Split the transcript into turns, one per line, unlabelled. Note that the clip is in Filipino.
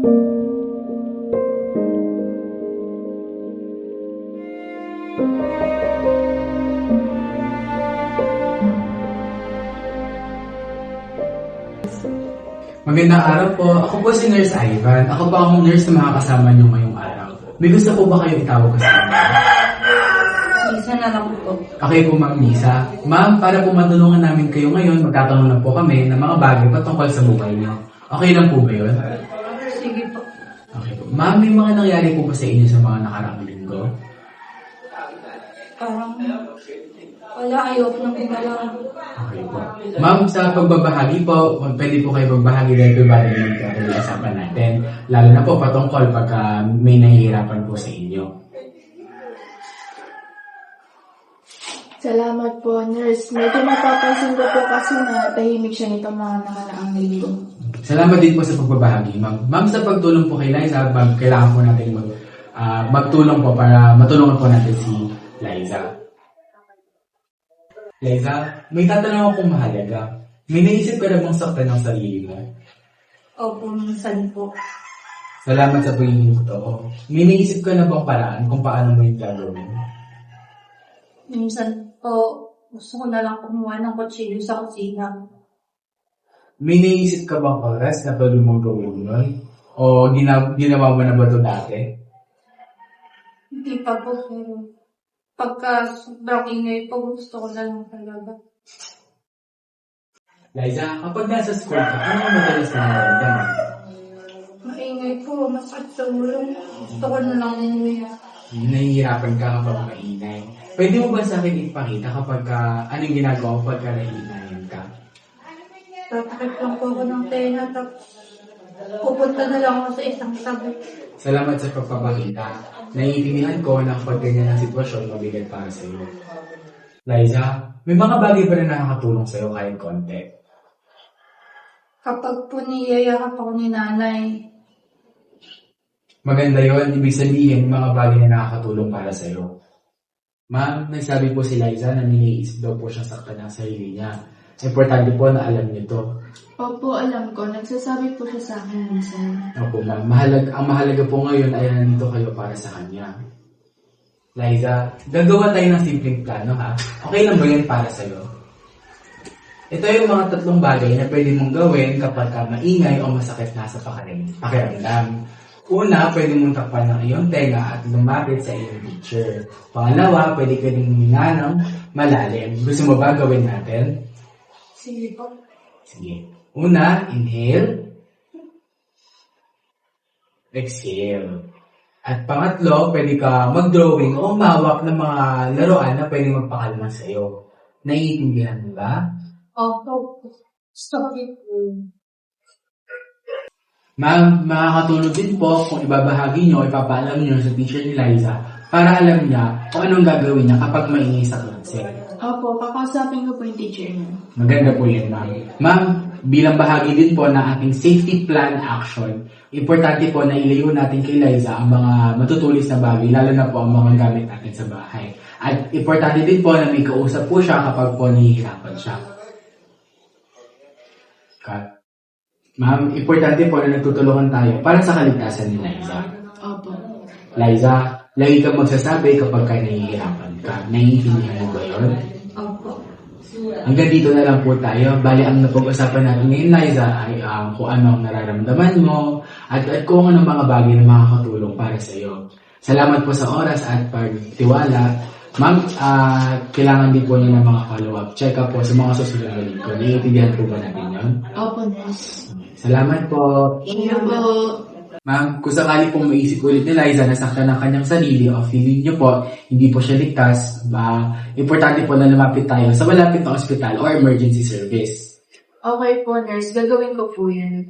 Magandang araw po. Ako po si Nurse Ivan. Ako po ang nurse na makakasama niyo ngayong araw. May gusto po ba kayo itawag kasama?
Isa na lang po.
Okay po, Ma'am Lisa. Ma'am, para po matulungan namin kayo ngayon, magtatanong na po kami ng mga bagay patungkol sa buhay niyo. Okay lang po ba yun?
Sige po.
Okay po. Ma'am, may mga nangyari po ba sa inyo sa mga nakaraang linggo?
Parang wala, ayoko nang gumalaw.
Okay po. Ma'am, sa pagbabahagi po, pwede po kayo magbahagi dahil po ba rin yung usapan natin. Lalo na po patungkol pagka may nahihirapan po sa inyo.
Salamat po, nurse. Medyo napapansin ko po kasi na tahimik siya nito mga nakaraang linggo.
Salamat din po sa pagbabahagi, ma'am. Ma'am, sa pagtulong po kay Liza, kailangan po natin magtulong po para matulungan po natin si Liza. Liza, may tatanong akong mahalaga. May naisip ka na bang saktan ng sarili mo?
Opo, minsan po.
Salamat sa pagiging totoo. May naisip ka na bang paraan kung paano mo yung gagawin?
Minsan po, gusto ko na lang kumuha ng kutsilyo sa kusina.
May naisip ka bang oras na pwede mong gawin yun? O ginawa mo na ba ito dati?
Hindi pa po, pero pagka sobrang ingay po, gusto ko na lang talaga.
Liza, kapag nasa school ka, ano ang madalas na nararamdaman?
Maingay po, masakit sa ulo. Gusto ko na lang umuwi.
Nahihirapan ka kapag maingay. Pwede mo ba sa akin ipakita kapag anong ginagawa mo pagka naiingayan ka?
Tatakip lang po ako ng tenga, tapos pupunta na lang ako sa isang tabi.
Salamat sa pagpapakita. Naiintindihan ko na kapag ganyan ang sitwasyon, mabigat para sa iyo. Liza, may mga bagay ba na nakakatulong sa iyo kahit konti?
Kapag po niyayakap ako ni nanay,
Maganda yon, ibig sabihin, mga bagay na nakakatulong para sa iyo. Ma'am, nagsabi po si Liza na niniisip daw po siyang saktan ng sarili niya. Importante po na alam niyo to.
Opo, alam ko. Nagsasabi po siya sa akin minsan.
Opo, ma'am. Ang mahalaga po ngayon ay nandito kayo para sa kanya. Liza, gagawa tayo ng simpleng plano, ha? Okay lang ba yan para sa'yo? Ito yung mga tatlong bagay na pwede mong gawin kapag maingay o masakit na sa pakiramdam. Una, pwede mong takpan ng iyong tenga at lumapit sa iyong teacher. Pangalawa, pwede ka rin huminga ng malalim. Gusto mo ba gawin natin?
sige po.
Sige. Una, inhale. Exhale. At pangatlo, pwede ka mag-drawing o umawak ng mga laruan na pwede magpakalma sa iyo. Naiintindihan mo ba?
Opo. Sorry po.
Ma'am, makakatulong din po kung ibabahagi nyo, ipapaalam nyo sa teacher ni Liza para alam niya kung anong gagawin niya kapag maingay sa klase.
Opo, kakausapin ko po yung teacher niya.
Maganda po yun, ma'am. Ma'am, bilang bahagi din po ng ating safety plan action, importante po na ilayo natin kay Liza ang mga matutulis na bagay, lalo na po ang mga gamit natin sa bahay. At importante din po na may kausap po siya kapag po nahihirapan siya. Cut. Ma'am, importante po na nagtutulungan tayo para sa kaligtasan ni Liza.
Opo.
Liza, lagi kang magsasabi kapag ka nahihirapan ka. Naiintindihan mo ba yun?
Opo.
Hanggang dito na lang po tayo. Bali, ang napag-usapan natin ngayon, Liza, ay kung ano ang nararamdaman mo at kung anong mga bagay na makakatulong para sa iyo. Salamat po sa oras at pagtiwala. Ma'am, kailangan din po niyo ng mga follow-up. Check up po sa mga susunod na linggo. Naiintindihan po ba natin yun?
Opo, nurse.
Salamat po.
Thank you po.
Ma'am, kung sakali pong maisip ulit ni Liza na saktan ng kanyang sarili o feeling niyo po, hindi po siya ligtas, importante po na lumapit tayo sa malapit na ospital o emergency service.
Okay po, nurse. Gagawin ko po yun.